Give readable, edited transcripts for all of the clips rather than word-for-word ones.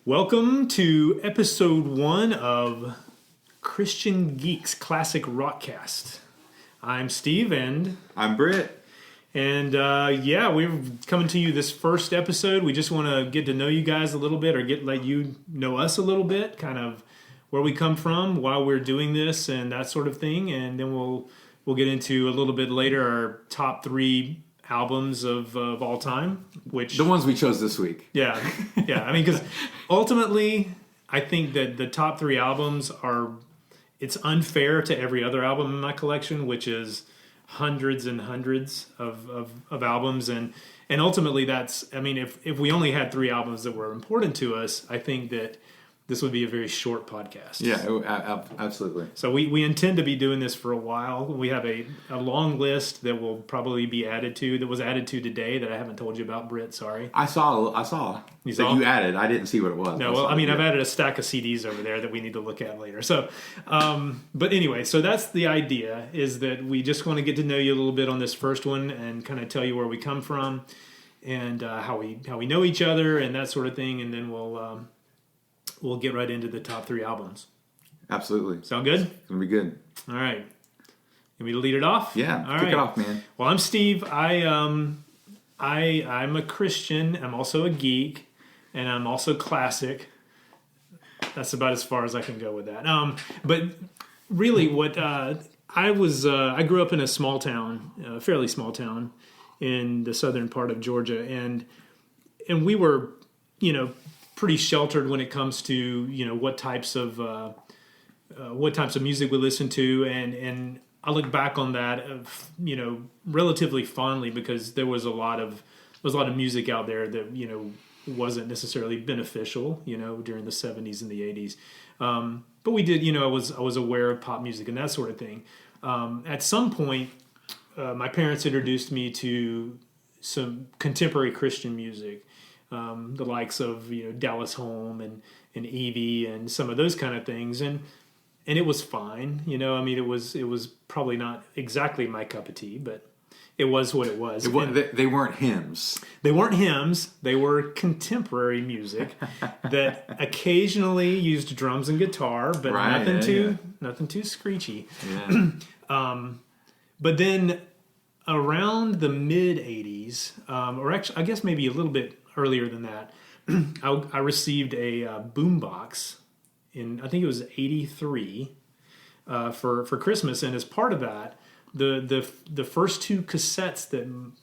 Welcome to episode 1 of Christian Geeks Classic Rockcast. I'm Steve and I'm Britt. And we're coming to you this first episode. We just want to get to know you guys a little bit, or let you know us a little bit, kind of where we come from, why we're doing this, and that sort of thing. And then we'll get into a little bit later our top 3 albums of all time, which the ones we chose this week. Yeah. I mean, because ultimately, I think that the top 3 albums it's unfair to every other album in my collection, which is hundreds and hundreds of albums, and ultimately that's, I mean, if we only had 3 albums that were important to us, I think that this would be a very short podcast. Yeah, absolutely. So we intend to be doing this for a while. We have a long list that will probably be added to, that was added to today that I haven't told you about, Britt, sorry. I saw you that saw? You added. I didn't see what it was. No, well, I mean, I've added a stack of CDs over there that we need to look at later. So, but anyway, so that's the idea, is that we just want to get to know you a little bit on this first one and kind of tell you where we come from and how we know each other and that sort of thing, and then we'll get right into the top 3 albums. Absolutely. Sound good? It's going to be good. All right. You want me to lead it off? Yeah, all kick right. it off, man. Well, I'm Steve. I'm a Christian. I'm also a geek, and I'm also classic. That's about as far as I can go with that. But really, what I grew up in a small town, a fairly small town in the southern part of Georgia, and we were, pretty sheltered when it comes to what types of music we listen to, and I look back on that relatively fondly, because there was a lot of music out there that wasn't necessarily beneficial during the 70s and the 80s, but we did I was aware of pop music and that sort of thing. At some point, my parents introduced me to some contemporary Christian music. The likes of Dallas Home and Evie and some of those kind of things, and it was fine. I mean, it was probably not exactly my cup of tea, but it was what it was. They weren't hymns. They weren't hymns. They were contemporary music that occasionally used drums and guitar, but nothing too screechy. Yeah. But then around the mid 80s, or actually, I guess maybe a little bit earlier than that, I received a boombox in, I think it was 83, for Christmas, and as part of that, the first 2 cassettes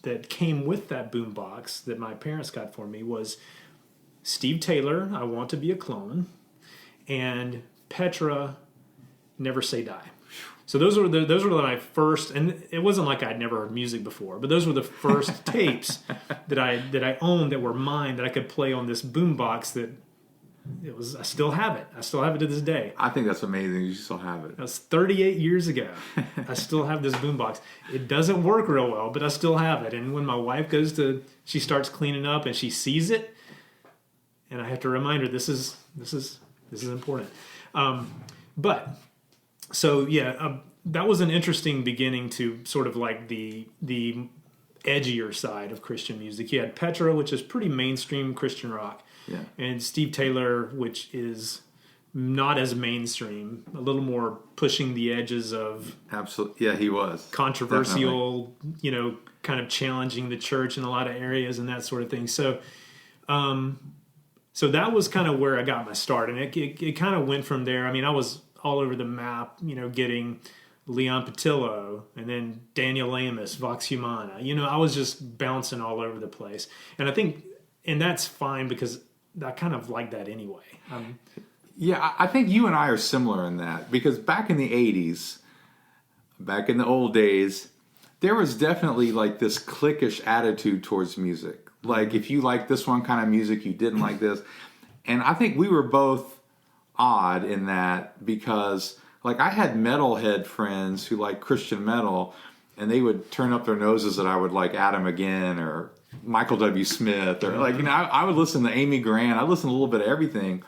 that came with that boombox that my parents got for me was Steve Taylor, I Want to Be a Clone, and Petra, Never Say Die. So those were my first, and it wasn't like I'd never heard music before, but those were the first tapes that I owned that were mine, that I could play on this boombox. I still have it. I still have it to this day. I think that's amazing. You still have it. That was 38 years ago. I still have this boombox. It doesn't work real well, but I still have it. And when my wife she starts cleaning up and she sees it, and I have to remind her this is important. So that was an interesting beginning to sort of like the edgier side of Christian music. You had Petra, which is pretty mainstream Christian rock, and Steve Taylor, which is not as mainstream, a little more pushing the edges of absolutely. Yeah, he was controversial, kind of challenging the church in a lot of areas and that sort of thing. So that was kind of where I got my start, and it kind of went from there. I mean, I was all over the map, getting Leon Patillo and then Daniel Amos, Vox Humana. I was just bouncing all over the place. And I think, and that's fine, because I kind of like that anyway. Yeah, I think you and I are similar in that, because back in the 80s, back in the old days, there was definitely like this cliquish attitude towards music. Like, if you like this one kind of music, you didn't like this. And I think we were both odd in that, because like I had metalhead friends who liked Christian metal, and they would turn up their noses that I would like Adam Again or Michael W. Smith, or I would listen to Amy Grant. I listened to a little bit of everything.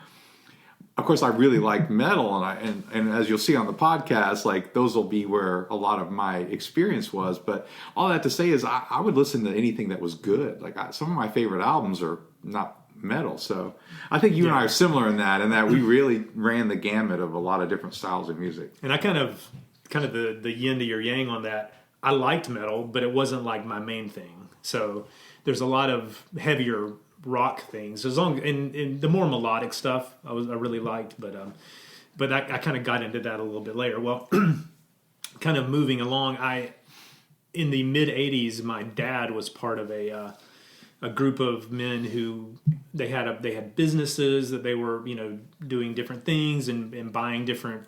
Of course, I really liked metal, and as you'll see on the podcast, like those will be where a lot of my experience was. But all that to say is, I would listen to anything that was good. Like some of my favorite albums are not metal. So I think you and I are similar in that we really ran the gamut of a lot of different styles of music. And I kind of the yin to your yang on that. I liked metal, but it wasn't like my main thing. So there's a lot of heavier rock things, and the more melodic stuff I really liked, but I kind of got into that a little bit later. Well, kind of moving along, in the mid '80s, my dad was part of a group of men who they had businesses that they were doing different things and buying different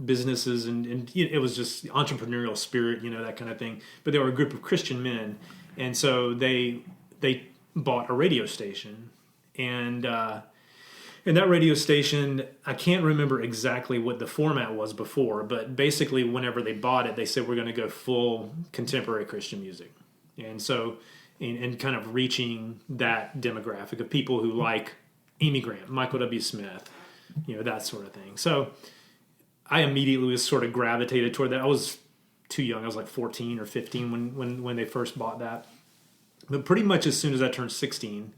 businesses, and it was just entrepreneurial spirit, that kind of thing. But they were a group of Christian men, and so they bought a radio station, and that radio station, I can't remember exactly what the format was before, but basically whenever they bought it, they said we're going to go full contemporary Christian music, and so and kind of reaching that demographic of people who like Amy Grant, Michael W. Smith, that sort of thing. So I immediately was sort of gravitated toward that. I was too young. I was like 14 or 15 when they first bought that. But pretty much as soon as I turned 16,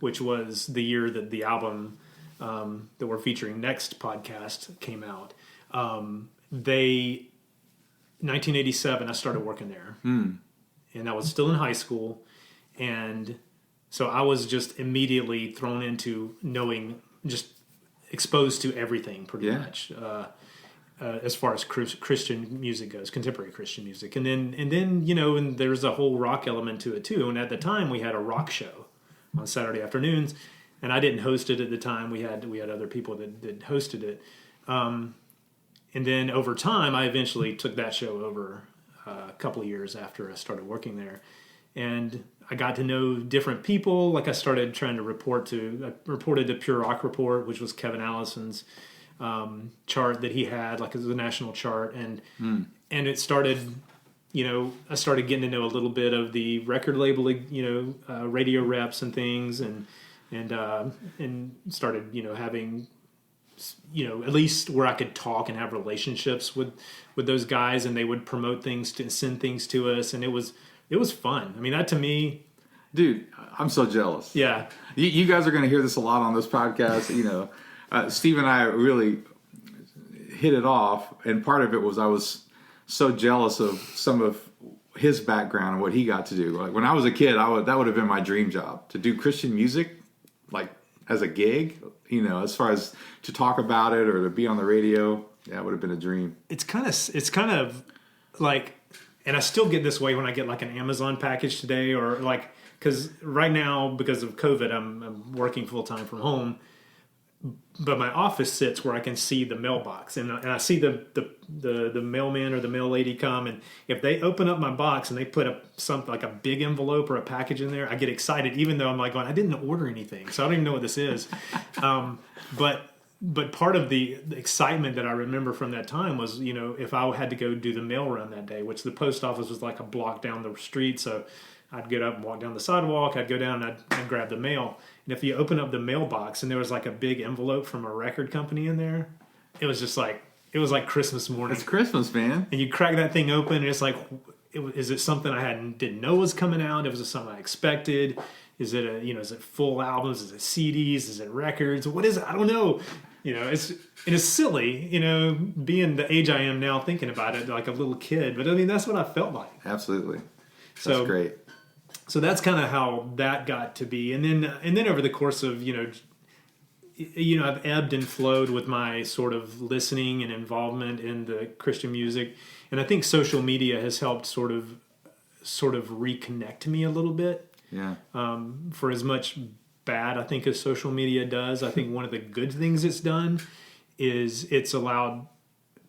which was the year that the album that we're featuring next podcast came out, 1987, I started working there. And I was still in high school. And so I was just immediately thrown into just exposed to everything pretty much. As far as Christian music goes, contemporary Christian music, and then and there's a whole rock element to it too. And at the time, we had a rock show on Saturday afternoons, and I didn't host it at the time. We had other people that hosted it, and then over time, I eventually took that show over a couple of years after I started working there, and I got to know different people. Like I started trying to reported to Pure Rock Report, which was Kevin Allison's chart that he had, like as a national chart, and it started, I started getting to know a little bit of the record labeling, radio reps and things, and started, having, at least where I could talk and have relationships with those guys, and they would promote things to send things to us, and it was fun. I mean, that to me, dude, I'm so jealous. Yeah, you guys are going to hear this a lot on this podcast, Steve and I really hit it off, and part of it was I was so jealous of some of his background and what he got to do. Like when I was a kid, that would have been my dream job, to do Christian music, like as a gig. As far as to talk about it or to be on the radio, that would have been a dream. It's kind of like, and I still get this way when I get like an Amazon package today, or like, because right now because of COVID, I'm working full time from home. But my office sits where I can see the mailbox, and I see the mailman or the mail lady come, and if they open up my box and they put something like a big envelope or a package in there, I get excited, even though I'm like going, I didn't order anything, so I don't even know what this is. But part of the excitement that I remember from that time was, if I had to go do the mail run that day, which the post office was like a block down the street, so I'd get up and walk down the sidewalk. I'd go down and I'd grab the mail. And if you open up the mailbox and there was like a big envelope from a record company in there, it was like Christmas morning. It's Christmas, man. And you crack that thing open and it's like, is it something I didn't know was coming out? Was it something I expected? Is it is it full albums? Is it CDs? Is it records? What is it? I don't know. It's silly, being the age I am now, thinking about it like a little kid. But I mean, that's what I felt like. Absolutely. That's great. So that's kind of how that got to be, and then over the course of I've ebbed and flowed with my sort of listening and involvement in the Christian music, and I think social media has helped sort of reconnect me a little bit. Yeah. For as much bad I think as social media does, I think one of the good things it's done is it's allowed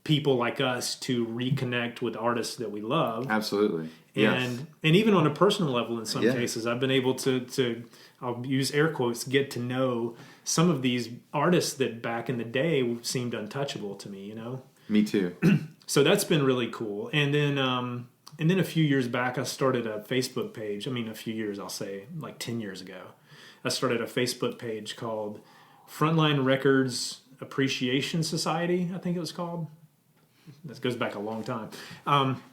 people like us to reconnect with artists that we love. Absolutely. And even on a personal level, in some cases, I've been able to I'll use air quotes, get to know some of these artists that back in the day seemed untouchable to me. Me too. So that's been really cool. And then a few years back, I started a Facebook page. I mean, a few years, I'll say like 10 years ago, I started a Facebook page called Frontline Records Appreciation Society, I think it was called. This goes back a long time.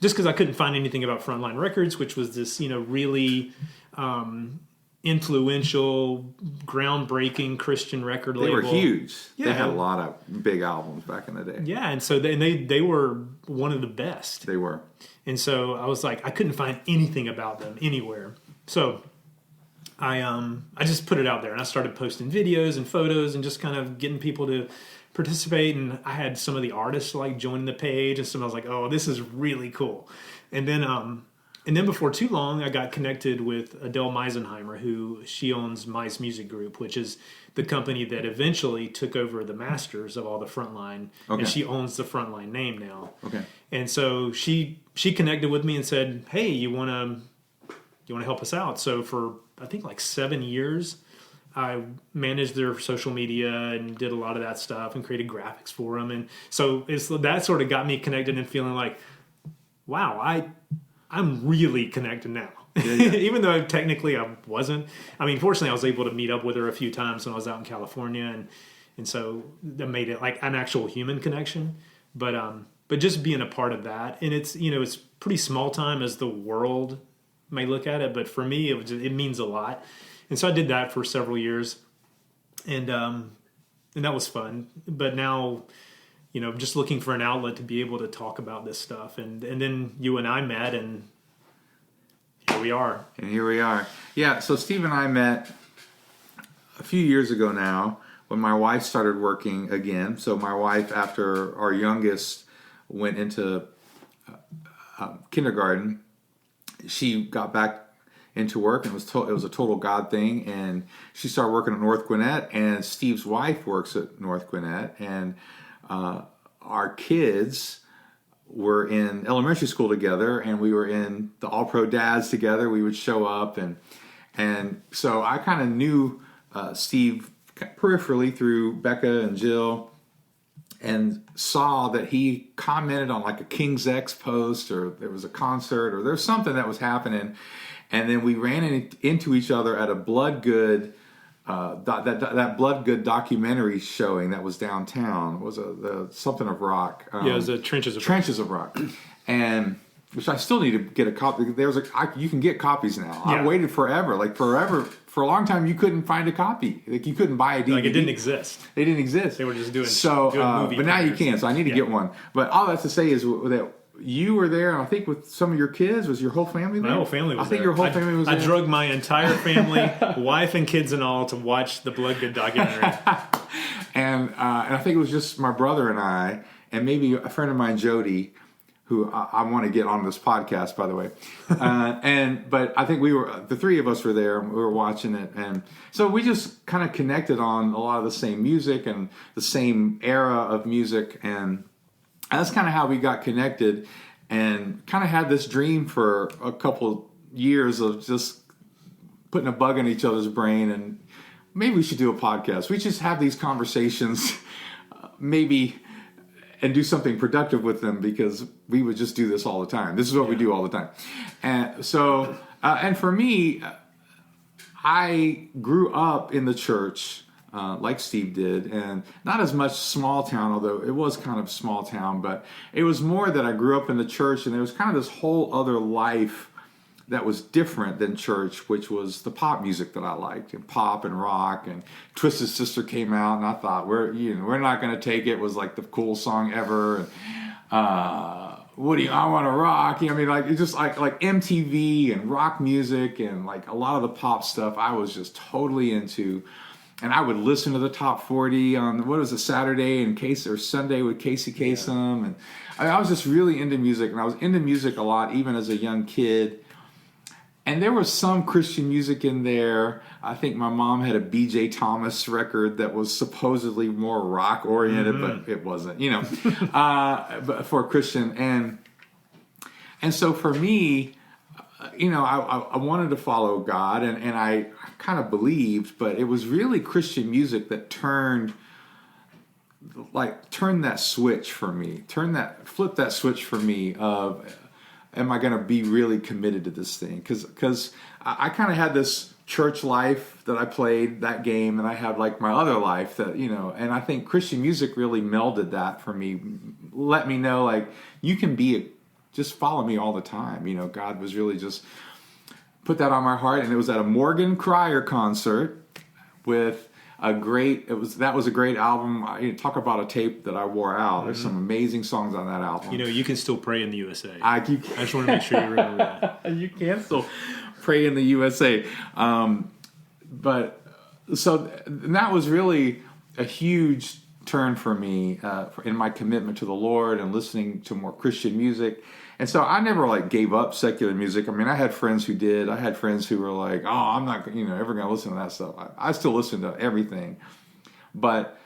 Just because I couldn't find anything about Frontline Records, which was this, really influential, groundbreaking Christian record label. They were huge. Yeah. They had a lot of big albums back in the day. Yeah, and so they were one of the best. They were. And so I was like, I couldn't find anything about them anywhere. So I just put it out there, and I started posting videos and photos and just kind of getting people to participate. And I had some of the artists like join the page, and I was like, oh, this is really cool. And then before too long, I got connected with Adele Meisenheimer, who she owns Mice Music Group, which is the company that eventually took over the masters of all the Frontline, and she owns the Frontline name now. Okay. And so she connected with me and said, "Hey, you want to help us out?" So for I think like 7 years, I managed their social media and did a lot of that stuff and created graphics for them. And so that sort of got me connected and feeling like, wow, I'm really connected now. Yeah. Even though technically I wasn't. I mean, fortunately, I was able to meet up with her a few times when I was out in California, and so that made it like an actual human connection. But just being a part of that, and it's pretty small time as the world may look at it, but for me, it means a lot. And so I did that for several years, and that was fun. But now, just looking for an outlet to be able to talk about this stuff, and then you and I met, and here we are. Yeah, so Steve and I met a few years ago now when my wife started working again. So my wife, after our youngest went into kindergarten, she got back into work, and it was a total God thing. And she started working at North Gwinnett, and Steve's wife works at North Gwinnett, and our kids were in elementary school together, and we were in the All Pro Dads together. We would show up, and so I kind of knew Steve peripherally through Becca and Jill, and saw that he commented on like a King's X post, or there was a concert, or there's something that was happening, and then we ran into each other at a Blood Good. That Blood Good documentary showing that was downtown was the something of rock. It was Trenches of Rock, and which I still need to get a copy. You can get copies now. Yeah. I waited forever for a long time. You couldn't find a copy. Like you couldn't buy a DVD. Like it didn't exist. They didn't exist. They were just doing movie. But now you can. So I need to get one. But all that to say is that you were there, and I think with some of your kids. Was your whole family there? My whole family was there. I think your whole family was there. I drug my entire family, wife and kids and all, to watch the Blood Good documentary. And I think it was just my brother and I, and maybe a friend of mine, Jody, who I want to get on this podcast, by the way. But I think the three of us were there, and we were watching it. And so we just kind of connected on a lot of the same music and the same era of music, and that's kind of how we got connected, and kind of had this dream for a couple years of just putting a bug in each other's brain, and maybe we should do a podcast. We just have these conversations, maybe, and do something productive with them, because we would just do this all the time. This is what we do all the time. And so, and for me, I grew up in the church, like Steve did, and not as much small town, although it was kind of small town, but it was more that I grew up in the church, and there was kind of this whole other life that was different than church, which was the pop music that I liked, and pop and rock, and Twisted Sister came out, and I thought we're not going to take it. It was like the cool song ever. And, I Want to Rock. I mean, like it's just like MTV and rock music, and like a lot of the pop stuff I was just totally into. And I would listen to the top 40 on Saturday or Sunday with Casey Kasem, and I was just really into music, and I was into music a lot even as a young kid. And there was some Christian music in there. I think my mom had a B.J. Thomas record that was supposedly more rock oriented, but it wasn't, but for a Christian. And so for me, I wanted to follow God, and I kind of believed, but it was really Christian music that turned that switch for me, flip that switch for me of, am I going to be really committed to this thing? Because I kind of had this church life that I played that game, and I had like my other life that, and I think Christian music really melded that for me, let me know like you can just follow me all the time. God was really just put that on my heart, and it was at a Morgan Cryer concert with that was a great album. Talk about a tape that I wore out. There's some amazing songs on that album. You can still pray in the USA. I just want to make sure you remember that. You can still pray in the USA. But so that was really a huge turn for me in my commitment to the Lord and listening to more Christian music. And so I never gave up secular music. I mean, I had friends who did. I had friends who were like, "Oh, I'm not, ever going to listen to that stuff." I still listen to everything, but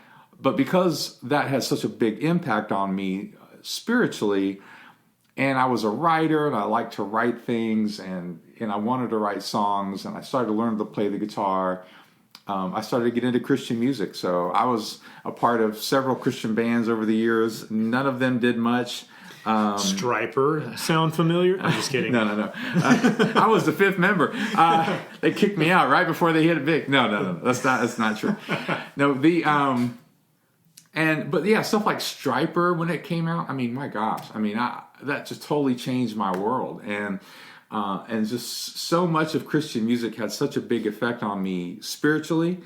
because that has such a big impact on me spiritually, and I was a writer and I liked to write things and I wanted to write songs and I started to learn to play the guitar. I started to get into Christian music. So I was a part of several Christian bands over the years. None of them did much. Striper sound familiar? I'm just kidding. No. I was the fifth member. They kicked me out right before they hit it big. No. That's not true. No, stuff like Striper when it came out. I mean, my gosh. I mean, that just totally changed my world, and just so much of Christian music had such a big effect on me spiritually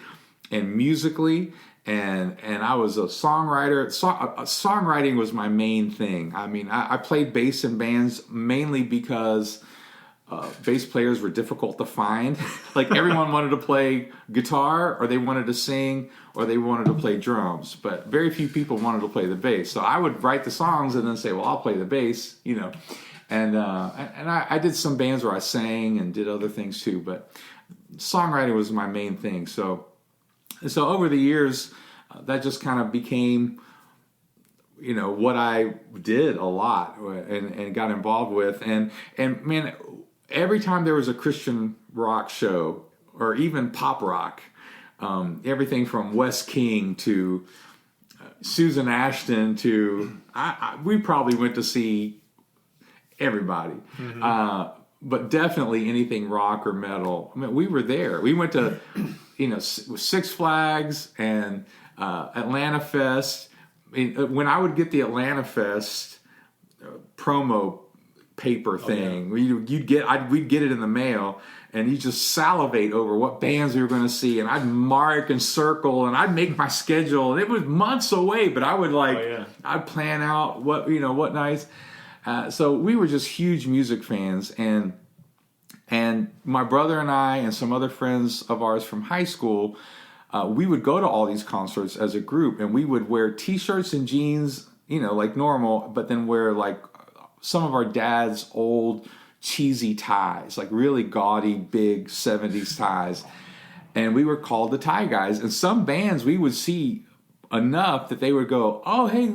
and musically. And I was a songwriter. Songwriting was my main thing. I mean, I played bass in bands mainly because bass players were difficult to find. Everyone wanted to play guitar, or they wanted to sing, or they wanted to play drums. But very few people wanted to play the bass. So I would write the songs and then say, "Well, I'll play the bass," And I did some bands where I sang and did other things too. But songwriting was my main thing. So over the years, that just kind of became, what I did a lot and got involved with. And man, every time there was a Christian rock show or even pop rock, everything from Wes King to Susan Ashton to we probably went to see everybody. Mm-hmm. But definitely anything rock or metal. I mean, we were there. We went to, Six Flags and Atlanta Fest. I mean, when I would get the Atlanta Fest promo paper thing, we'd get it in the mail, and you just salivate over what bands we were going to see, and I'd mark and circle, and I'd make my schedule, and it was months away, but I would I'd plan out what nights. So we were just huge music fans, and my brother and I and some other friends of ours from high school, we would go to all these concerts as a group, and we would wear T-shirts and jeans, like normal, but then wear some of our dad's old cheesy ties, really gaudy, big 70s ties. And we were called the Tie Guys. And some bands we would see enough that they would go, "Oh, hey,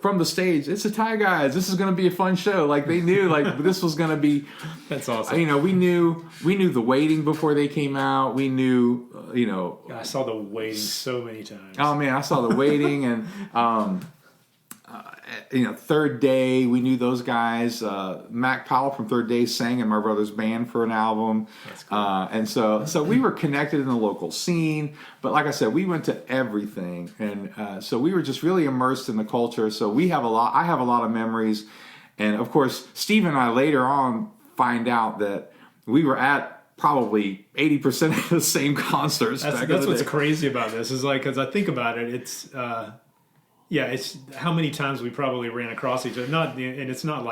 from the stage, it's the Tie Guys. This is going to be a fun show." They knew this was going to be. That's awesome. We knew The Waiting before they came out. We knew, I saw The Waiting so many times. Oh man, I saw The Waiting and Third Day. We knew those guys. Mac Powell from Third Day sang in my brother's band for an album. That's cool. And so we were connected in the local scene. But like I said, we went to everything, and so we were just really immersed in the culture. So I have a lot of memories, and of course, Steve and I later on find out that we were at probably 80% of the same concerts. That's what's crazy about this is because I think about it, it's. It's how many times we probably ran across each other. And it's not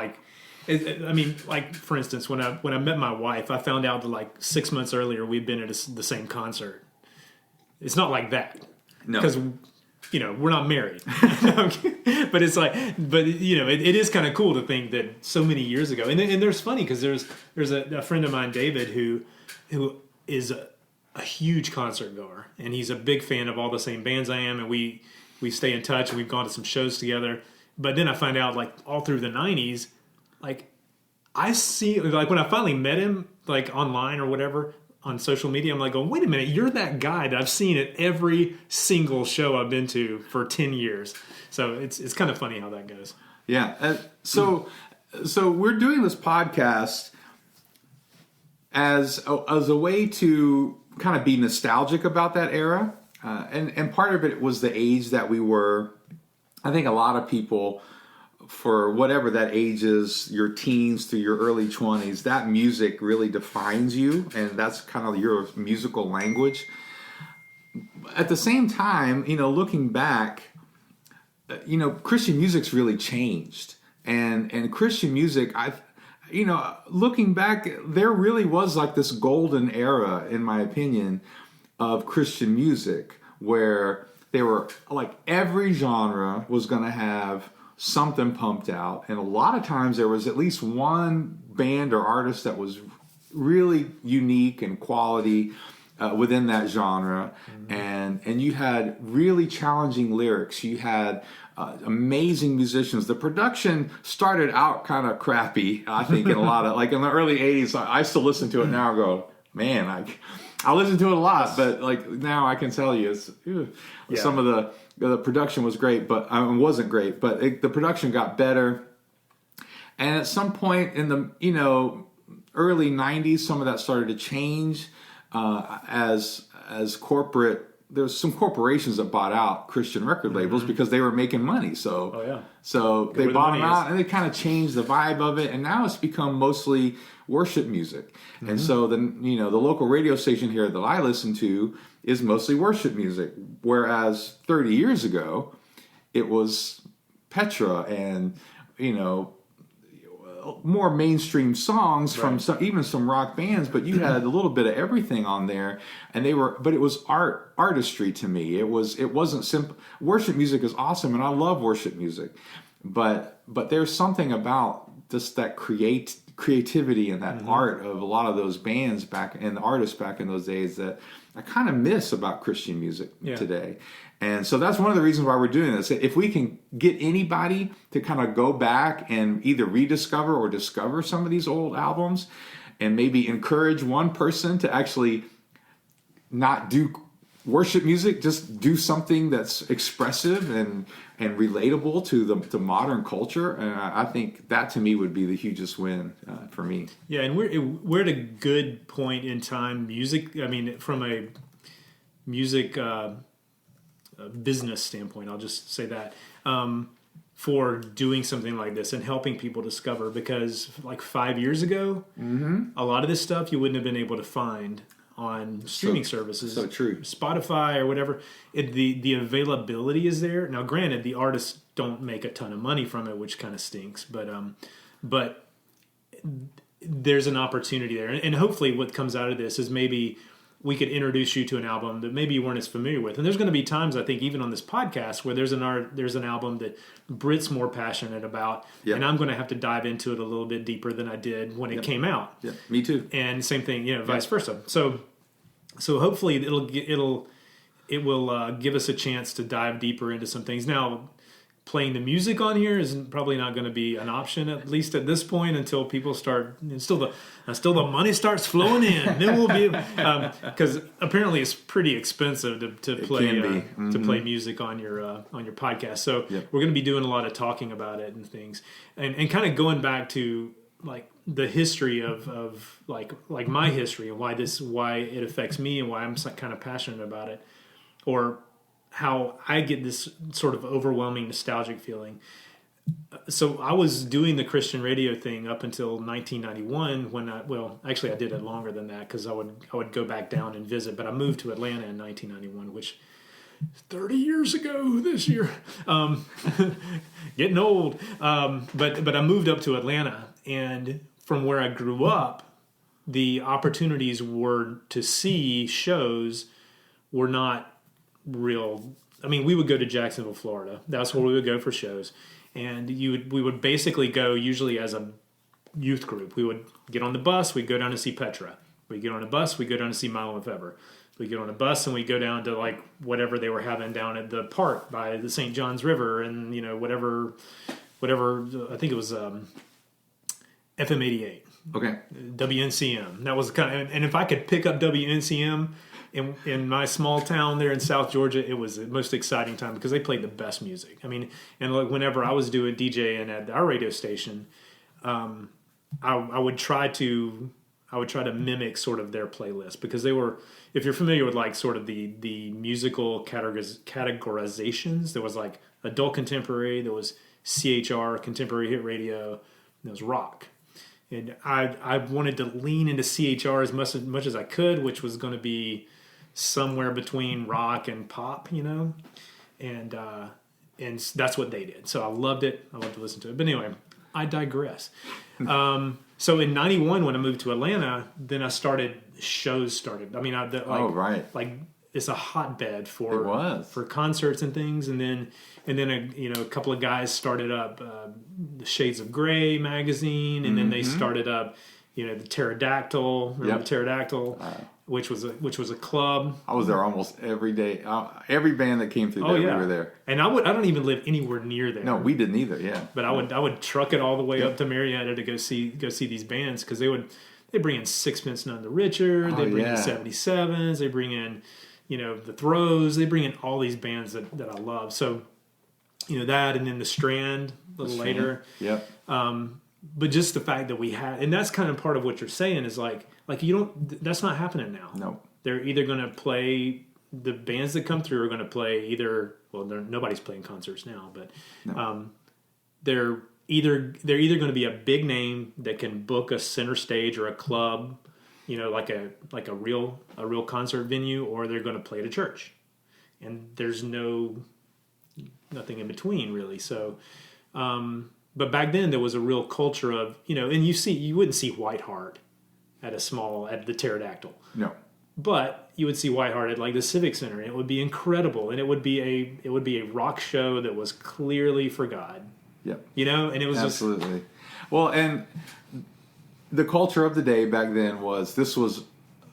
for instance, when I met my wife, I found out that 6 months earlier we'd been at the same concert. It's not like that. No, because we're not married. But it's it is kind of cool to think that so many years ago. And there's funny because there's a friend of mine, David, who is a huge concert goer, and he's a big fan of all the same bands I am, and we stay in touch, and we've gone to some shows together. But then I find out, all through the 90s, I see, when I finally met him, online or whatever, on social media, I'm going, wait a minute, you're that guy that I've seen at every single show I've been to for 10 years. So it's kind of funny how that goes. Yeah. So we're doing this podcast as a way to kind of be nostalgic about that era. And part of it was the age that we were. I think a lot of people for whatever that age is, your teens to your early 20s, that music really defines you, and that's kind of your musical language. At the same time, looking back, Christian music's really changed, and Christian music, looking back, there really was like this golden era, in my opinion, of Christian music where they were like every genre was going to have something pumped out, and a lot of times there was at least one band or artist that was really unique and quality within that genre. And you had really challenging lyrics. You had amazing musicians. The production started out kind of crappy, I think, in a lot of, like in the early 80s. I still listen to it now and go, man, I listen to it a lot, but like now I can tell you some of the production was great, but it wasn't great, but the production got better. And at some point in the early 90s, some of that started to change as corporate. There's some corporations that bought out Christian record labels because they were making money. So they bought them out, and they kind of changed the vibe of it, and now it's become mostly worship music. And so the local radio station here that I listen to is mostly worship music, whereas 30 years ago it was Petra and more mainstream songs from even some rock bands, but you had a little bit of everything on there, and but it was artistry to me. It wasn't simple. Worship music is awesome, and I love worship music, but there's something about just that creativity and that art of a lot of those bands back and the artists back in those days that I kind of miss about Christian music today. And so that's one of the reasons why we're doing this. If we can get anybody to kind of go back and either rediscover or discover some of these old albums, and maybe encourage one person to actually not do worship music, just do something that's expressive and relatable to modern culture, and I think that to me would be the hugest win for me. Yeah, and we're at a good point in time. Music, I mean, from a music business standpoint, I'll just say that, for doing something like this and helping people discover, because like 5 years ago, a lot of this stuff you wouldn't have been able to find on streaming services. So true. Spotify or whatever. The availability is there. Now, granted, the artists don't make a ton of money from it, which kind of stinks, but there's an opportunity there. And hopefully what comes out of this is maybe we could introduce you to an album that maybe you weren't as familiar with. And there's going to be times, I think, even on this podcast, where there's an album that Britt's more passionate about, and I'm going to have to dive into it a little bit deeper than I did when it came out. Yeah, me too. And same thing, vice versa. So hopefully it will give us a chance to dive deeper into some things. Now, playing the music on here is probably not going to be an option, at least at this point, until people start, still the money starts flowing in. Then we'll be, because apparently it's pretty expensive to play music on your podcast. So we're going to be doing a lot of talking about it and things, and kind of going back to like the history of like my history and why it affects me and why I'm kind of passionate about it, or how I get this sort of overwhelming nostalgic feeling. So I was doing the Christian radio thing up until 1991 when I did it longer than that, because I would go back down and visit, but I moved to Atlanta in 1991, which 30 years ago this year. Getting old. But I moved up to Atlanta, and from where I grew up, the opportunities were to see shows were not real. I mean, we would go to Jacksonville, Florida. That's where we would go for shows, and we would basically go usually as a youth group. We would get on the bus. We'd go down to see Petra. We'd get on a bus. We'd go down to see Milo and Ever. We'd get on a bus and we'd go down to like whatever they were having down at the park by the St. Johns River, and whatever. I think it was FM 88. Okay. WNCM. That was and if I could pick up WNCM in my small town there in South Georgia, it was the most exciting time because they played the best music. I mean, and like whenever I was doing DJing at our radio station, I would try to mimic sort of their playlist, because they were, if you're familiar with like sort of the musical categorizations, there was like adult contemporary, there was CHR, Contemporary Hit Radio, and it was rock. And I wanted to lean into CHR as much as I could, which was going to be somewhere between rock and pop, and that's what they did. So I loved it. I loved to listen to it. But anyway, I digress. So in '91, when I moved to Atlanta, then shows started. I mean, like it's a hotbed for concerts and things, and then a couple of guys started up the Shades of Grey magazine, and then they started up the Pterodactyl. Remember the Pterodactyl? Which was a club. I was there almost every day. Every band that came through there, we were there. And I don't even live anywhere near there. No, we didn't either. Yeah, but I would truck it all the way up to Marietta to go see these bands, because they bring in Sixpence None the Richer. They bring in 77s. They bring in the Throws. They bring in all these bands that I love. So that, and then the Strand a little later. Yep. But just the fact that we had, and that's kind of part of what you're saying is like that's not happening now. No. Either going to play, the bands that come through are going to play nobody's playing concerts now, but they're either going to be a big name that can book a center stage or a club, like a real concert venue, or they're going to play at a church, and there's nothing in between really. So, but back then there was a real culture of and you wouldn't see Whiteheart at the Pterodactyl. No. But you would see Whiteheart at like the Civic Center, and it would be incredible, and it would be a rock show that was clearly for God. Yep. And it was absolutely. Well, and the culture of the day back then was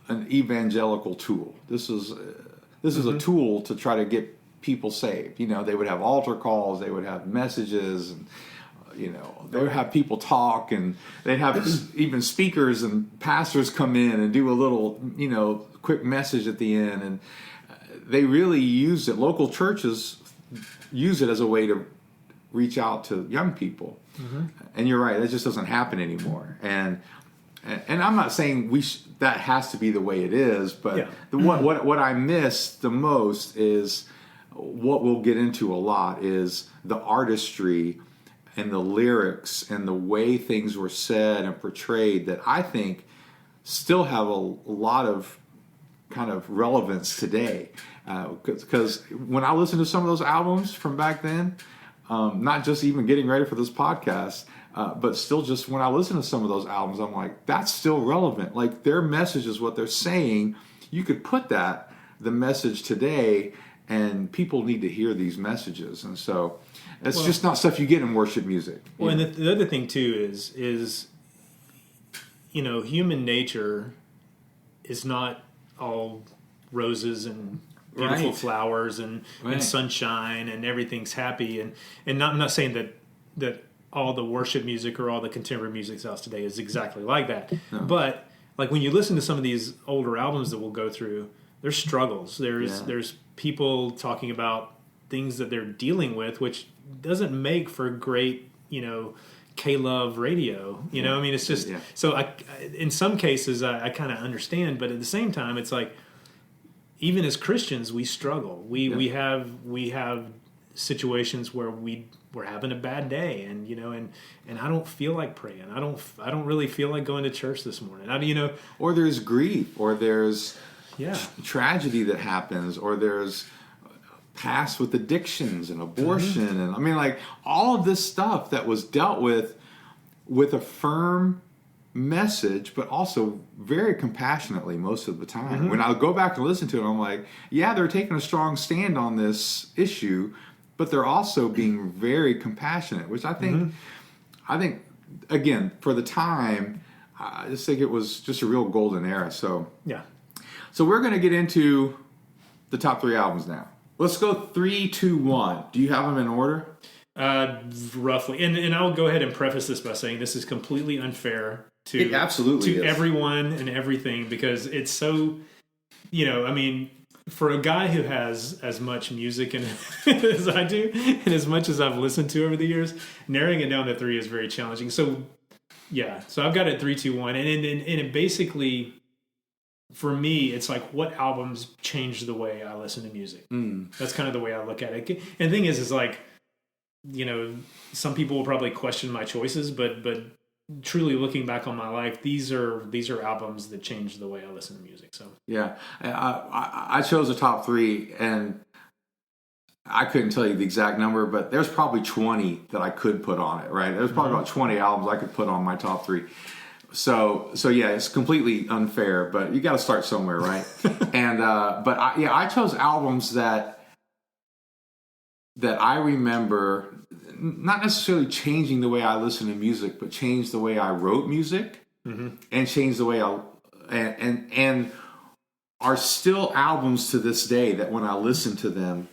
an evangelical tool. This was a tool to try to get people saved. They would have altar calls, they would have messages, and they would have people talk, and they'd have even speakers and pastors come in and do a little, quick message at the end. And they really used it. Local churches use it as a way to reach out to young people. Mm-hmm. And you're right, that just doesn't happen anymore. And I'm not saying that has to be the way it is, but what I miss the most is what we'll get into a lot is the artistry and the lyrics and the way things were said and portrayed that I think still have a lot of kind of relevance today. Because when I listen to some of those albums from back then, not just even getting ready for this podcast, but still just when I listen to some of those albums, I'm like, that's still relevant. Like their message is what they're saying. You could put the message today, and people need to hear these messages. And so it's just not stuff you get in worship music. Well, and the other thing too is human nature is not all roses and beautiful flowers and sunshine and everything's happy. And I'm not saying that all the worship music or all the contemporary music out today is exactly like that. No. But like when you listen to some of these older albums that we'll go through, there's struggles. There's people talking about things that they're dealing with, which doesn't make for great, K-Love radio. I mean, it's just so. In some cases, I kind of understand, but at the same time, it's like even as Christians, we struggle. We have situations where we're having a bad day, and and I don't feel like praying. I don't really feel like going to church this morning. Or there's grief, or there's tragedy that happens, or there's past with addictions and abortion, and I mean, like all of this stuff that was dealt with a firm message, but also very compassionately most of the time. Mm-hmm. When I go back and listen to it, I'm like, they're taking a strong stand on this issue, but they're also being very compassionate, which I think, again, for the time, I just think it was just a real golden era. So we're going to get into the top 3 albums now. Let's go 3, 2, 1. Do you have them in order? Roughly. And I'll go ahead and preface this by saying this is completely unfair to everyone and everything, because it's so, I mean, for a guy who has as much music as I do, and as much as I've listened to over the years, narrowing it down to 3 is very challenging. So I've got it 3, 2, 1. And it basically, for me, it's like what albums changed the way I listen to music. That's kind of the way I look at it. And the thing is like some people will probably question my choices, but truly looking back on my life, these are albums that changed the way I listen to music. So yeah, I chose a top 3, and I couldn't tell you the exact number, but there's probably 20 that I could put on it, right? There's probably about 20 albums I could put on my top 3. So yeah, it's completely unfair, but you got to start somewhere, right? And but I chose albums that I remember not necessarily changing the way I listen to music, but changed the way I wrote music, and changed the way and are still albums to this day that when I listen to them,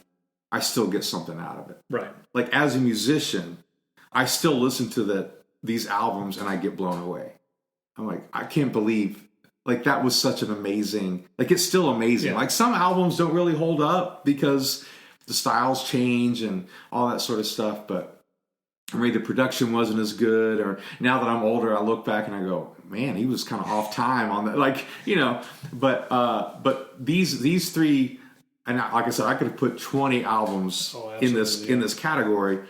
I still get something out of it. Right. Like as a musician, I still listen to these albums and I get blown away. I'm like, I can't believe, like, that was such an amazing, like, it's still amazing. Yeah. Like, some albums don't really hold up because the styles change and all that sort of stuff, but I mean, the production wasn't as good, or now that I'm older, I look back and I go, man, he was kind of off time on that. Like, but these 3, and like I said, I could have put 20 albums in this category,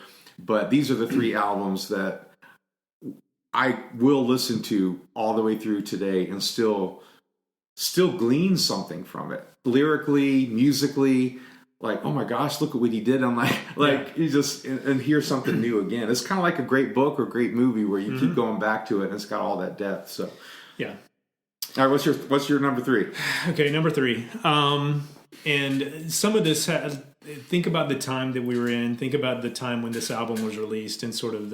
but these are the 3 albums that I will listen to all the way through today and still glean something from it. Lyrically, musically, like, oh my gosh, look at what he did. I'm like you just, and hear something new again. It's kind of like a great book or great movie where you keep going back to it and it's got all that depth. So, yeah. All right, what's your number 3? Okay, number 3. And some of this, think about the time that we were in, think about the time when this album was released and sort of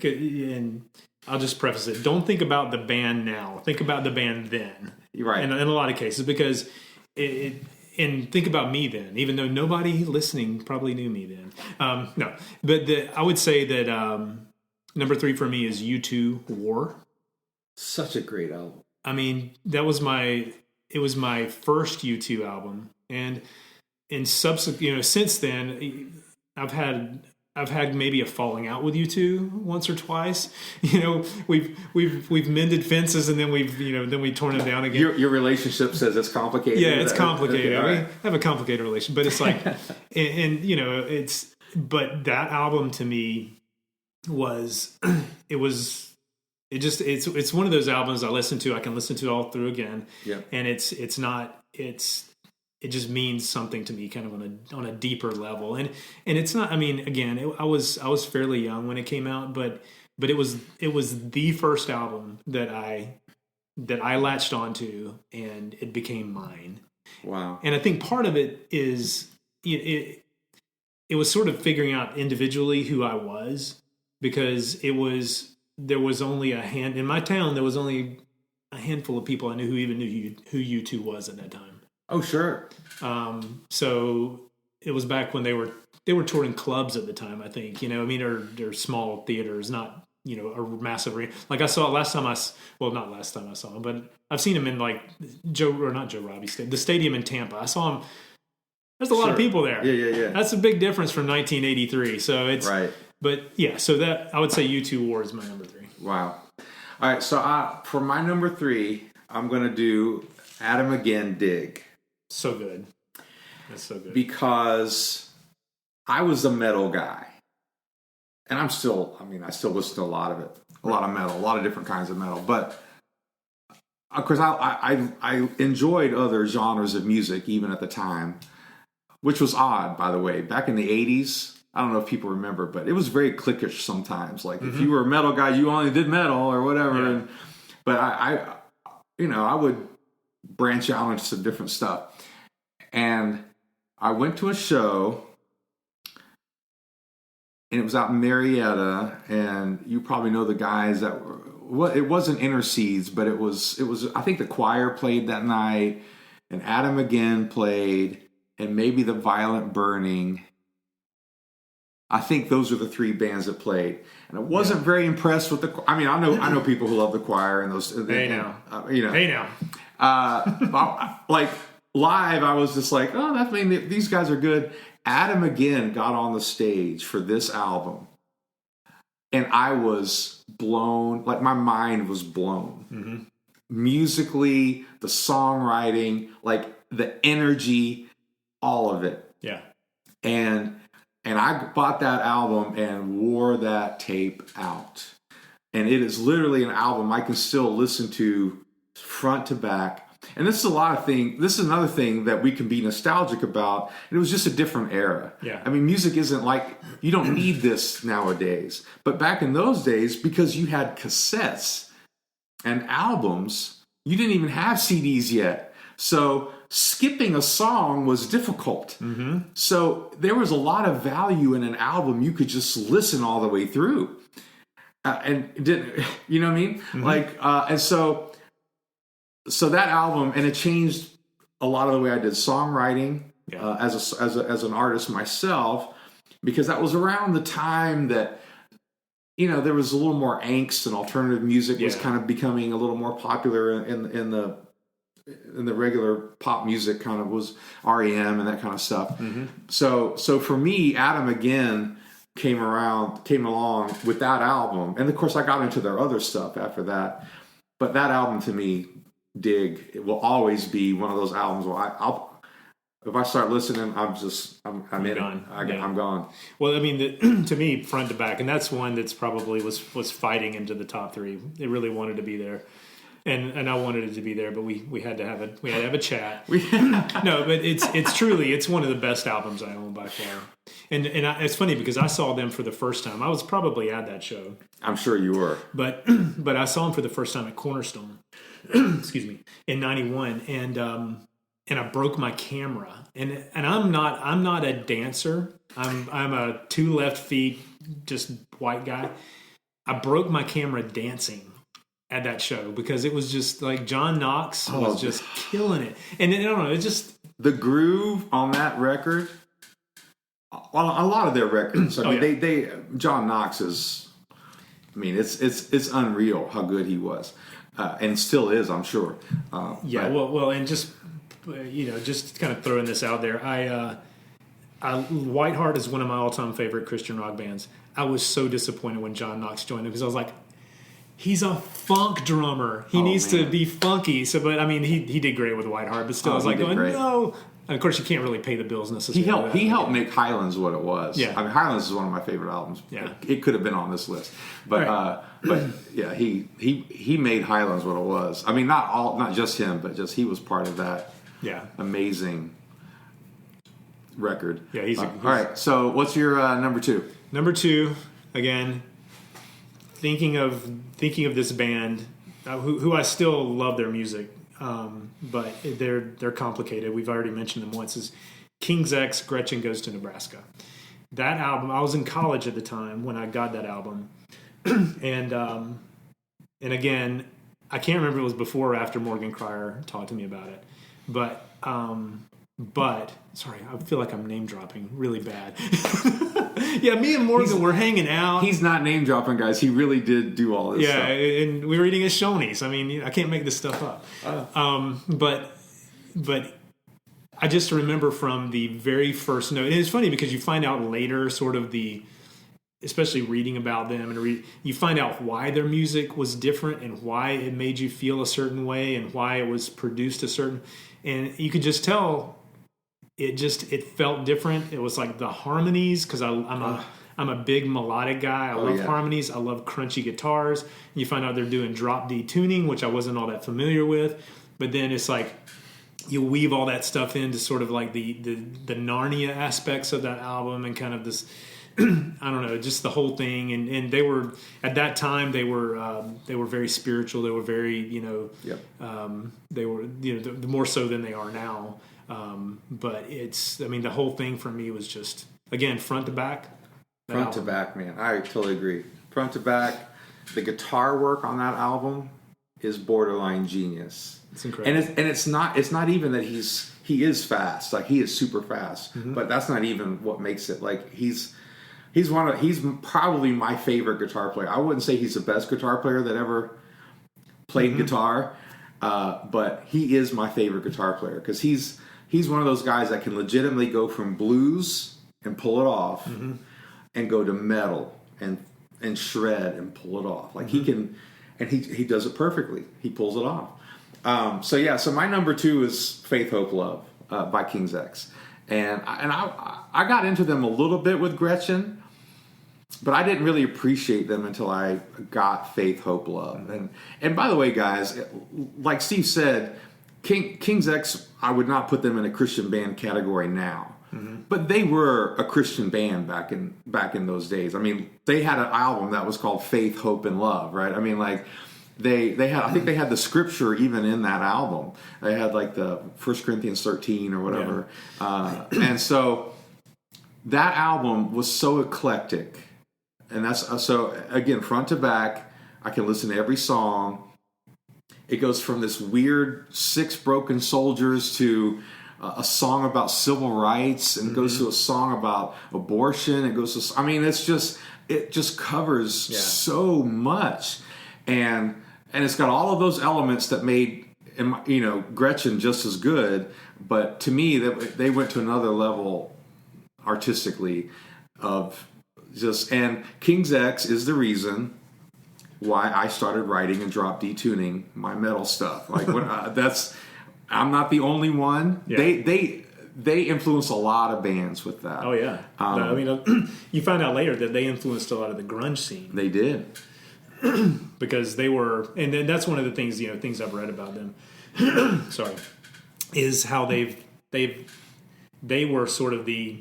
and I'll just preface it. Don't think about the band now. Think about the band then. Right. In a lot of cases, because and think about me then, even though nobody listening probably knew me then. No, but I would say that number 3 for me is U2 War. Such a great album. I mean, it was my first U2 album, and in subsequent, since then, I've had maybe a falling out with U2 once or twice. We've mended fences, and then we've torn them down again. Your relationship says it's complicated. Yeah, it's complicated. Okay, right. We have a complicated relationship, but it's like, but that album to me it's one of those albums I listen to. I can listen to it all through again. Yeah. And it just means something to me kind of on a deeper level. And it's not, I mean, again, I was fairly young when it came out, but it was the first album that I latched onto and it became mine. Wow. And I think part of it is it was sort of figuring out individually who I was, because there was only in my town, there was only a handful of people I knew who even knew who U2 was at that time. Oh, sure. So it was back when they were touring clubs at the time, I think, or small theaters, not, a massive arena. Like I saw not last time I saw him, but I've seen him in like not Joe Robbie Stadium, the stadium in Tampa. I saw him. There's a lot of people there. Yeah. That's a big difference from 1983. So it's right. But yeah, so that I would say U2 War is my number 3. Wow. All right, so for my number 3, I'm going to do Adam Again, Dig. So good. That's so good. Because I was a metal guy. And I still listen to a lot of it. A lot of metal, a lot of different kinds of metal. But, of course, I enjoyed other genres of music, even at the time, which was odd, by the way. Back in the 80s, I don't know if people remember, but it was very cliquish sometimes. Like, if you were a metal guy, you only did metal or whatever. Yeah. But I would branch out into some different stuff. And I went to a show, and it was out in Marietta, and you probably know the guys that were, well, it wasn't Inner Seeds, but it was, I think the Choir played that night, and Adam Again played, and maybe the Violent Burning. I think those are the 3 bands that played, and I wasn't very impressed with the. I mean, I know people who love the Choir and those. Hey now. Like live, I was just like, oh, these guys are good. Adam Again got on the stage for this album, and I was blown. Like my mind was blown. Mm-hmm. Musically, the songwriting, like the energy, all of it. Yeah. And And I bought that album and wore that tape out. And it is literally an album I can still listen to front to back. And this is another thing that we can be nostalgic about. And it was just a different era. Yeah. I mean, music isn't like, you don't need this nowadays. But back in those days, because you had cassettes and albums, you didn't even have CDs yet. So skipping a song was difficult. Mm-hmm. So there was a lot of value in an album you could just listen all the way through. And didn't, you know what I mean? Mm-hmm. And so that album, and it changed a lot of the way I did songwriting as an artist myself, because that was around the time that, you know, there was a little more angst, and alternative music was kind of becoming a little more popular in the regular pop music. Kind of was REM and that kind of stuff. Mm-hmm. So for me, Adam again came along with that album, and of course I got into their other stuff after that. But that album to me, it will always be one of those albums where I'll if I start listening, I'm in gone. I'm gone. Well, I mean, to me, front to back, and that's one that's probably was fighting into the top three. It really wanted to be there, and I wanted it to be there, but we had to have a chat. No, but it's truly one of the best albums I own by far. And it's funny because I saw them for the first time. I was probably at that show. I'm sure you were. But I saw them for the first time at Cornerstone. Excuse me, in '91, and I broke my camera. And I'm not a dancer. I'm a 2 left feet, just white guy. I broke my camera dancing at that show because it was just like John Knox was just killing it. And I don't know, it just the groove on that record. Well, a lot of their records. I mean, they John Knox is. I mean, it's unreal how good he was, and still is, I'm sure. Well, and just just kind of throwing this out there, Whiteheart is one of my all-time favorite Christian rock bands. I was so disappointed when John Knox joined it because I was like, he's a funk drummer. He needs to be funky. So, but I mean, he did great with Whiteheart, but still, I was like, no. And of course, you can't really pay the bills necessarily. He helped make Highlands what it was. Yeah. I mean, Highlands is one of my favorite albums. Yeah. It could have been on this list, but yeah, he made Highlands what it was. I mean, not just him, but just he was part of that. Yeah. Amazing record. Yeah, he's all right. So, what's your number 2? Number 2, again, thinking of this band, who I still love their music. But they're complicated. We've already mentioned them once. Is King's X, Gretchen Goes to Nebraska. That album, I was in college at the time when I got that album, and again, I can't remember if it was before or after Morgan Cryer talked to me about it, but sorry, I feel like I'm name dropping really bad. Yeah, me and Morgan were hanging out. He's not name dropping, guys. He really did do all this stuff. Yeah, and we were eating at Shoney's. I mean, I can't make this stuff up. But I just remember from the very first note, and it's funny because you find out later sort of especially reading about them, and you find out why their music was different and why it made you feel a certain way and why it was produced and you could just tell it felt different. It was like the harmonies, because I'm a big melodic guy. I love harmonies. I love crunchy guitars. You find out they're doing drop D tuning, which I wasn't all that familiar with. But then it's like you weave all that stuff into sort of like the Narnia aspects of that album and kind of this, I don't know, just the whole thing. And they were, at that time, they were very spiritual. They were very, they were, the more so than they are now. But the whole thing for me was just, again, front to back. Front to back, man. I totally agree. Front to back, the guitar work on that album is borderline genius. It's incredible. And it's not even that he is fast. Like, he is super fast, but that's not even what makes it. Like, he's probably my favorite guitar player. I wouldn't say he's the best guitar player that ever played guitar, but he is my favorite guitar player because he's one of those guys that can legitimately go from blues and pull it off and go to metal and shred and pull it off. Like he can, and he does it perfectly. He pulls it off. So my number 2 is Faith, Hope, Love by King's X. And it's not even that he's fast. Like, he is super fast. And it's not even what makes it. Like, he's one of And I got into them a little bit with Gretchen, but I didn't really appreciate them until I got Faith, Hope, Love. And by the way, guys, like Steve said, King's X, I would not put them in a Christian band category now. But they were a Christian band back in those days. I mean, they had an album that was called Faith, Hope, and Love, right? I mean, like they had, I think they had the scripture even in that album. They had like the 1 Corinthians 13 or whatever. Yeah. And so that album was so eclectic. And that's so, again, front to back, I can listen to every song. It goes from this weird 6 Broken Soldiers to a song about civil rights, and it goes to a song about abortion. It goes to, I mean, it just covers so much. And it's got all of those elements that made, Gretchen just as good. But to me, they went to another level artistically of just, and King's X is the reason why I started writing and drop D-tuning my metal stuff. Like I'm not the only one. Yeah. They influence a lot of bands with that. Oh yeah. I mean, you find out later that they influenced a lot of the grunge scene. They did. Because they were, and then that's one of the things, things I've read about them. Sorry, is how they were sort of the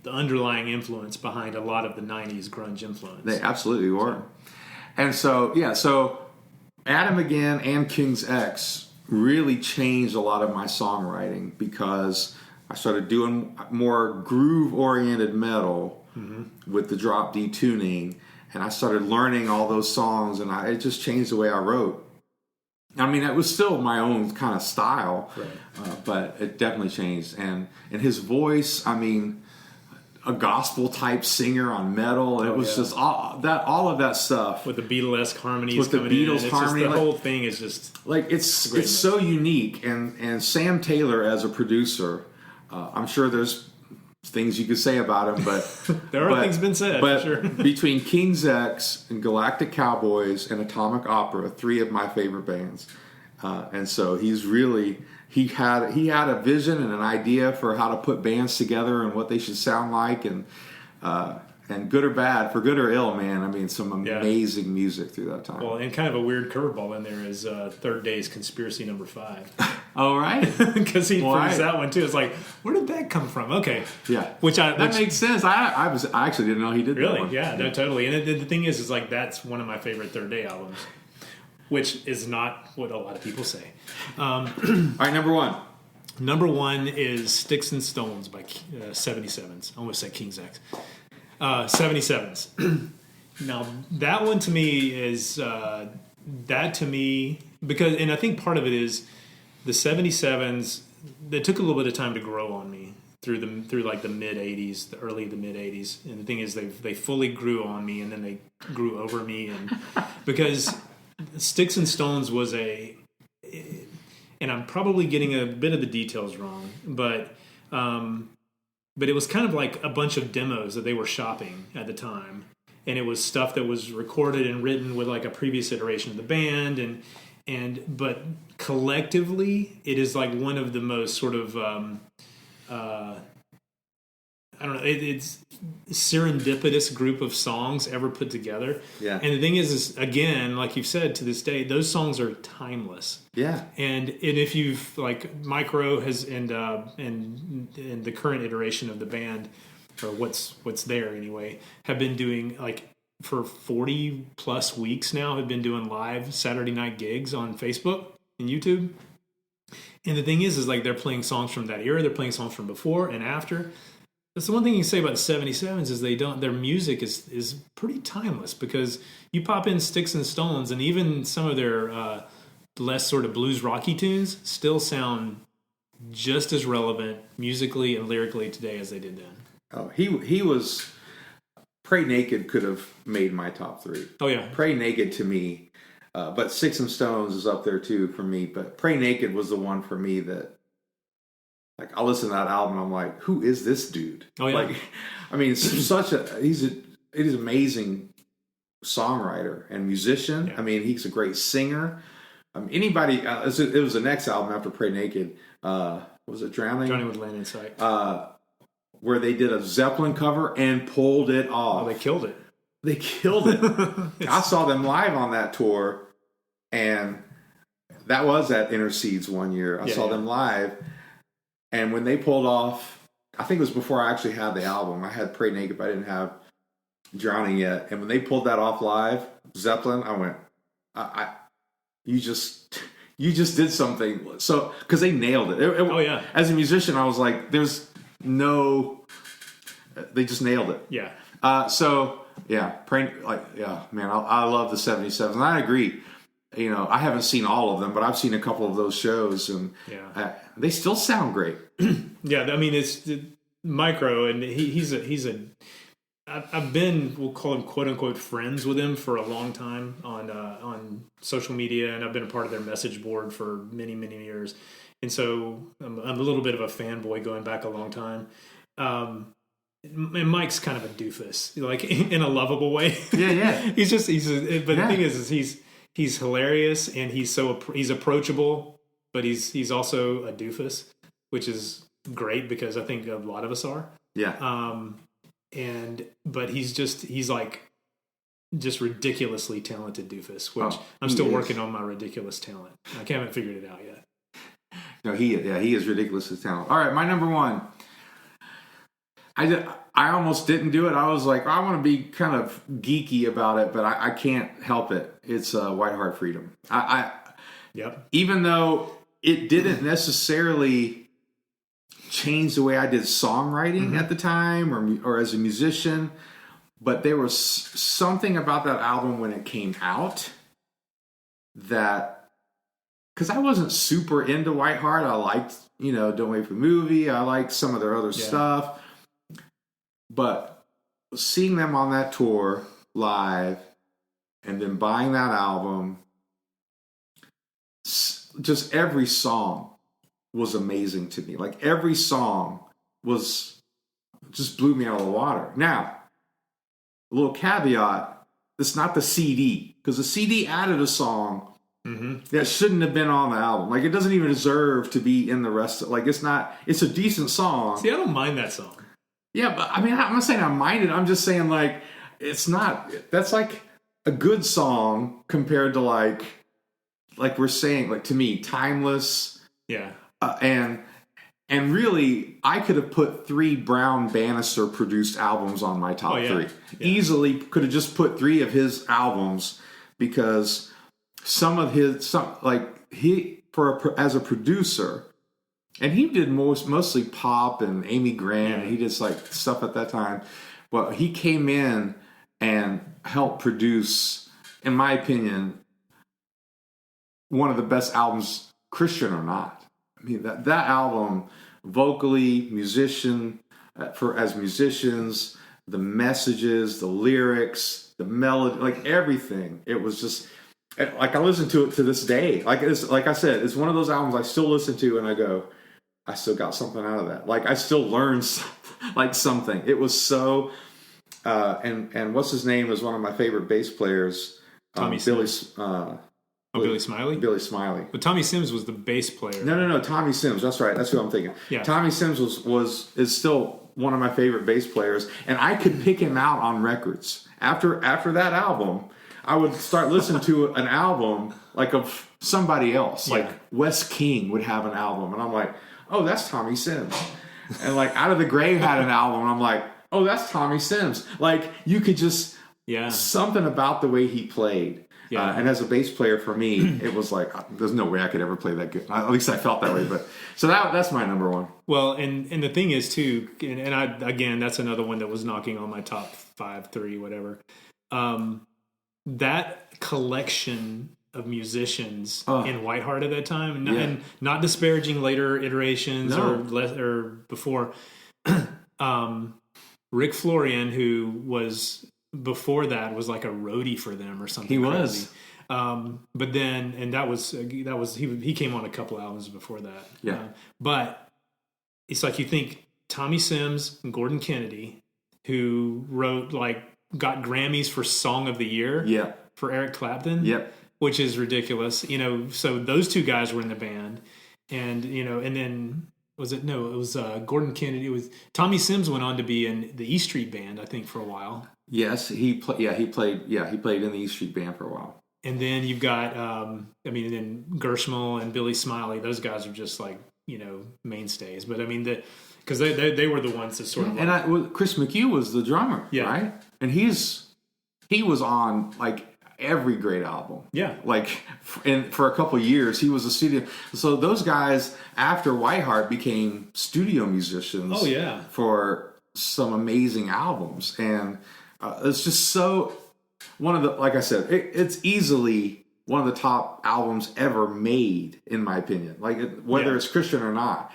underlying influence behind a lot of the 90s grunge influence. They absolutely were. And so Adam Again and King's X really changed a lot of my songwriting because I started doing more groove-oriented metal with the drop D tuning. And I started learning all those songs, and it just changed the way I wrote. I mean, it was still my own kind of style, right. But it definitely changed. And his voice, I mean, a gospel-type singer on metal. It was just all of that stuff. With the Beatlesque harmonies with the Beatles harmony. The whole thing is just... Like, it's so unique. And Sam Taylor, as a producer, I'm sure there's things you could say about him, but there are things been said. But for sure. Between King's X and Galactic Cowboys and Atomic Opera, 3 of my favorite bands, and so he's really he had a vision and an idea for how to put bands together and what they should sound like, and good or bad, for good or ill, man. I mean, some amazing music through that time. Well, and kind of a weird curveball in there is Third Day's Conspiracy Number 5. Oh, right. Because he produced that one too. It's like, where did that come from? Okay. Yeah. Which makes sense. I actually didn't know he did really? That one. Yeah, no, totally. And the thing is like that's one of my favorite Third Day albums, which is not what a lot of people say. All right, number 1. Number 1 is Sticks and Stones by 77s. I almost said King's X. 77s. Now, that one to me is because, and I think part of it is the 77s. They took a little bit of time to grow on me through like the mid 80s, the early to mid 80s. And the thing is, they fully grew on me, and then they grew over me, and because Sticks and Stones was and I'm probably getting a bit of the details wrong, but it was kind of like a bunch of demos that they were shopping at the time. And it was stuff that was recorded and written with like a previous iteration of the band. But collectively, it is like one of the most sort of, I don't know, it's serendipitous group of songs ever put together. Yeah. And the thing is again, like you've said, to this day, those songs are timeless. Yeah. And if you've like Micro has and the current iteration of the band, or what's there anyway, have been doing like for 40 plus weeks now, have been doing live Saturday night gigs on Facebook and YouTube. And the thing is like they're playing songs from that era, they're playing songs from before and after. That's the one thing you can say about the 77s is their music is pretty timeless, because you pop in Sticks and Stones and even some of their less sort of blues rocky tunes still sound just as relevant musically and lyrically today as they did then. Oh, he was... Pray Naked could have made my top 3. Oh, yeah. Pray Naked to me. But Sticks and Stones is up there too for me. But Pray Naked was the one for me that, like, I listen to that album, I'm like, who is this dude? Oh, yeah. Like, I mean, he's an amazing songwriter and musician. Yeah. I mean, he's a great singer. It was the next album after Pray Naked. Was it Drowning? Drowning with Land in Sight. Where they did a Zeppelin cover and pulled it off. Oh, they killed it. They killed it. I saw them live on that tour, and that was at Interseeds one year. I saw them live, and when they pulled off, I think it was before I actually had the album. I had Pray Naked, but I didn't have Drowning yet. And when they pulled that off live, Zeppelin, I went, you just did something. So, because they nailed it. Oh, yeah. As a musician, I was like, they just nailed it. Yeah. Man, I love the 77s. And I agree. You know, I haven't seen all of them, but I've seen a couple of those shows, and they still sound great. Yeah, I mean, it's Micro, and I've been, we'll call him quote unquote friends with him for a long time on social media, and I've been a part of their message board for many, many years. And so I'm a little bit of a fanboy going back a long time. And Mike's kind of a doofus, like in a lovable way. Yeah. But the thing is he's hilarious, and he's approachable, but he's also a doofus, which is great because I think a lot of us are. Yeah. But he's like just ridiculously talented doofus, which I'm still working on my ridiculous talent. I haven't figured it out yet. No, he is ridiculously talented. All right, my number one. I almost didn't do it. I was like, I want to be kind of geeky about it, but I can't help it. It's White Heart Freedom. Even though it didn't necessarily change the way I did songwriting at the time or as a musician, but there was something about that album when it came out that, because I wasn't super into White Heart. I liked, Don't Wait for the Movie. I liked some of their other stuff. But seeing them on that tour live and then buying that album, just every song was amazing to me. Like every song just blew me out of the water. Now, a little caveat, it's not the CD, because the CD added a song that shouldn't have been on the album. Like it doesn't even deserve to be in the rest of, like it's a decent song. See, I don't mind that song. Yeah, but I mean, I'm not saying I mind it. I'm just saying, like, that's like a good song compared to like we're saying, like, to me, timeless. Yeah. And really, I could have put 3 Brown Bannister produced albums on my top 3. Yeah. Easily could have just put 3 of his albums, because as a producer, and he did mostly pop and Amy Grant. And he did like stuff at that time. But he came in and helped produce, in my opinion, one of the best albums, Christian or not. I mean, that album, vocally, as musicians, the messages, the lyrics, the melody, like everything. It was just, like, I listen to it to this day. Like I said, it's one of those albums I still listen to and I go, I still got something out of that. Like I still learned something. It was so, and what's his name was one of my favorite bass players. Billy Smiley? Billy Smiley. But Tommy Sims was the bass player. No. Tommy Sims. That's right. That's who I'm thinking. Yeah. Tommy Sims is still one of my favorite bass players, and I could pick him out on records. After that album, I would start listening to an album like of somebody else. Like Wes King would have an album, and I'm like, oh, that's Tommy Sims. And like Out of the Grave had an album, and I'm like, oh, that's Tommy Sims. Like you could just, something about the way he played. Yeah. And as a bass player, for me, it was like, there's no way I could ever play that good. At least I felt that way. But so that's my number one. Well, and the thing is too, and I, again, that's another one that was knocking on my top 5, 3, whatever. That collection of musicians in Whiteheart at that time, and not disparaging later iterations or before. Rick Florian, who was before that was like a roadie for them or something. He crazy. Was, but then, and that was he came on a couple albums before that. Yeah, but it's like you think Tommy Sims and Gordon Kennedy, who got Grammys for Song of the Year. For Eric Clapton. Which is ridiculous, So those two guys were in the band, and and then Was it? No, it was Gordon Kennedy. It was Tommy Sims went on to be in the E Street Band, I think, for a while. Yes, he played in the E Street Band for a while. And then you've got, and then Gershmal and Billy Smiley. Those guys are just like, mainstays. But I mean, because they were the ones that sort of. And Chris McHugh was the drummer, right? And he was on like every great album. Yeah. Like, for a couple of years, he was a studio. So those guys, after Whiteheart, became studio musicians. Oh, yeah. For some amazing albums. And it's just so, like I said, it's easily one of the top albums ever made, in my opinion. Like, whether it's Christian or not.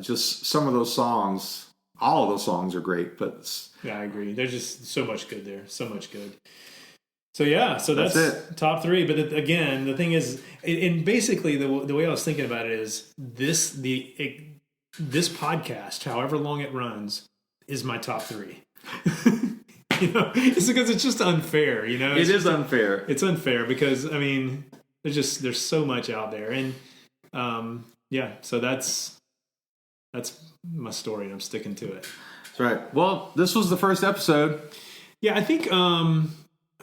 Just some of those songs, all of those songs are great. But yeah, I agree. There's just so much good there. So much good. So that's it. Top 3. But again, the thing is, and basically the way I was thinking about it is this podcast, however long it runs, is my top 3. It's because it's just unfair. It is unfair. It's unfair because I mean, there's so much out there, and so that's my story, and I'm sticking to it. That's right. Well, this was the first episode. Yeah, I think.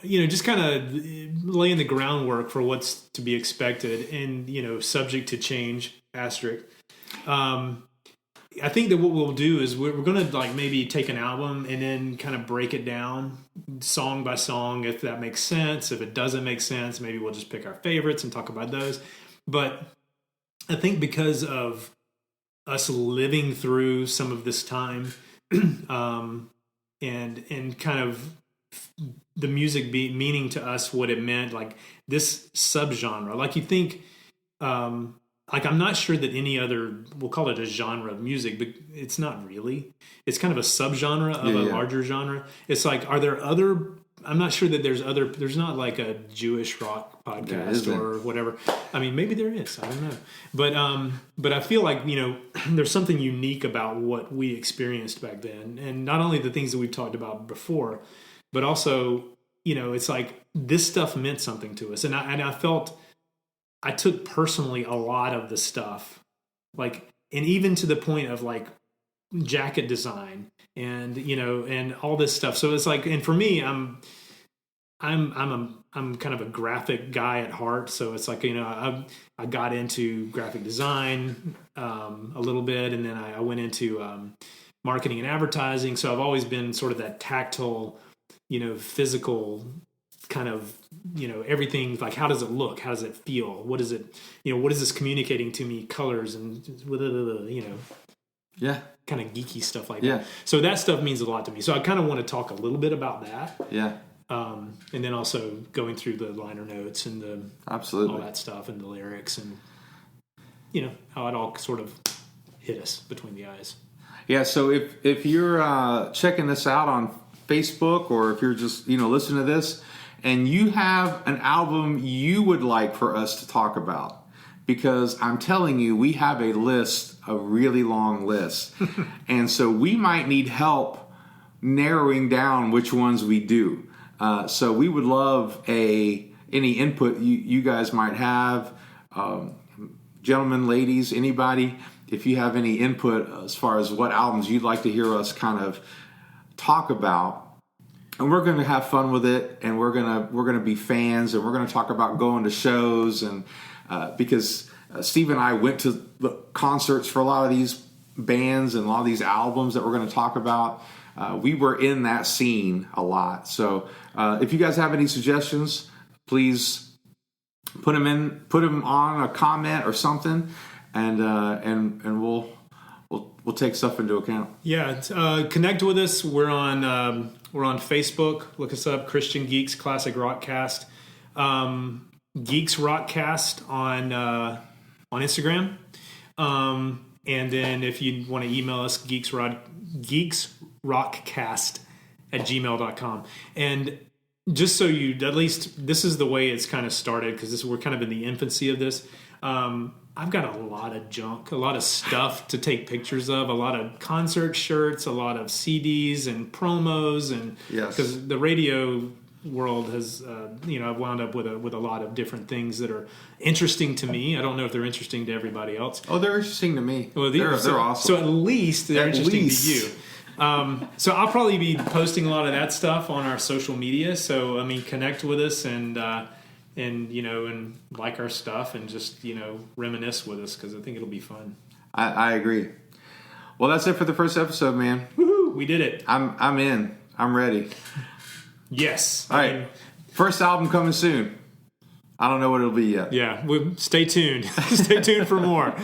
Just kind of laying the groundwork for what's to be expected and, subject to change, asterisk. I think that what we'll do is we're going to like maybe take an album and then kind of break it down song by song, if that makes sense. If it doesn't make sense, maybe we'll just pick our favorites and talk about those. But I think because of us living through some of this time and kind of the music meaning to us what it meant, like this subgenre, like you think, like I'm not sure that any other, we'll call it a genre of music, but it's not really. It's kind of a subgenre of a larger genre. It's like, are there other? I'm not sure that there's not like a Jewish rock podcast or whatever. I mean, maybe there is. I don't know. But I feel like, there's something unique about what we experienced back then, and not only the things that we've talked about before. But also, it's like this stuff meant something to us. And I felt I took personally a lot of the stuff, like, and even to the point of like jacket design and, and all this stuff. So it's like, and for me, I'm kind of a graphic guy at heart. So it's like, I got into graphic design a little bit, and then I went into marketing and advertising. So I've always been sort of that tactile, physical kind of, everything, like how does it look? How does it feel? What is it, what is this communicating to me? Colors and, yeah, kind of geeky stuff like that. So that stuff means a lot to me. So I kind of want to talk a little bit about that. Yeah. And then also going through the liner notes and absolutely all that stuff and the lyrics and, how it all sort of hit us between the eyes. Yeah. So if you're checking this out on Facebook, or if you're just listening to this and you have an album you would like for us to talk about, because I'm telling you, we have a really long list, and so we might need help narrowing down which ones we do. So we would love any input you guys might have, gentlemen, ladies, anybody. If you have any input as far as what albums you'd like to hear us kind of talk about, and we're going to have fun with it, and we're going to be fans, and we're going to talk about going to shows, and because Steve and I went to the concerts for a lot of these bands and a lot of these albums that we're going to talk about. We were in that scene a lot. So if you guys have any suggestions, please put them on a comment or something, and we'll take stuff into account. Yeah, connect with us. We're on Facebook. Look us up, Christian Geeks Classic Rockcast. Geeks Rockcast on Instagram. And then if you want to email us, geeksrockcast@gmail.com. And just so at least this is the way it's kind of started, because we're kind of in the infancy of this. I've got a lot of junk, a lot of stuff to take pictures of, a lot of concert shirts, a lot of CDs and promos, and because the radio world has, I've wound up with a lot of different things that are interesting to me. I don't know if they're interesting to everybody else. Oh, they're interesting to me. Well, they're awesome. So at least they're interesting to you. So I'll probably be posting a lot of that stuff on our social media. So, I mean, connect with us and like our stuff and just, reminisce with us because I think it'll be fun. I agree. Well, that's it for the first episode, man. Woohoo! We did it. I'm in. I'm ready. Yes. All right. First album coming soon. I don't know what it'll be yet. Yeah. Stay tuned. Stay tuned for more.